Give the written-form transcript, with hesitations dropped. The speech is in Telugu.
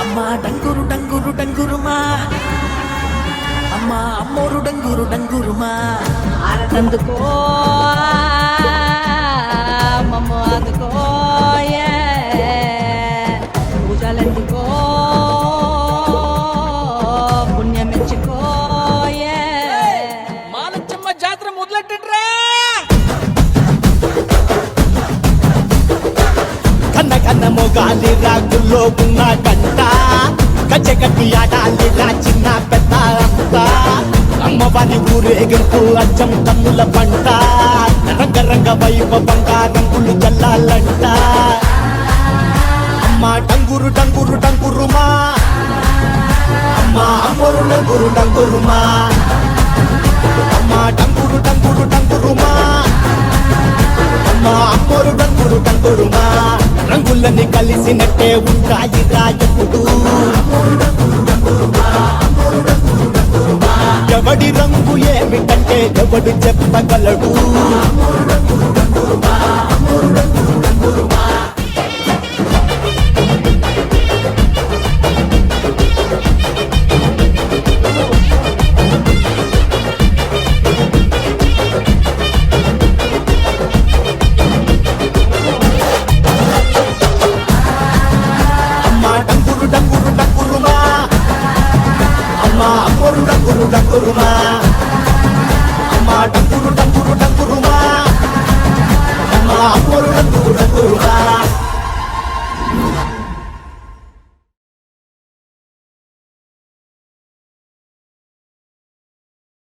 అమ్మా డంగురు డంగురు డంగురుమా, అమ్మా అమ్మోరు డంగురు డంగురుమా, ఆనందుకో మమ్మ అందుకో పూజలందుకో పుణ్యమెచ్చుకో మాలచ్చమ్మ జాతర మొదలెట్టట్రా. కన్న కన్న మొగాలి రాగుల్లో ఉన్న గంట కచ్చగట్టి ఆడాలిరా చిన్న పెద్ద అంతా అమ్మవారి ఊరేగింపు అచ్చం కన్నుల పంట రంగరంగ వైభవంగా రంగులు జల్లాలంట అమ్మ డంగురు డంగురు డంగురుమా అమ్మ అమ్మోరు డంగురు డంగురుమా అమ్మ డంగురు డంగురు డంగురుమా అమ్మ అమ్మోరు డంగురు డంగురుమా రంగులని కలిసినట్టే ఉంటాయి రాయపుడు ఎవడి రంగు ఏమిటంటే ఎవడు చెప్పగలడు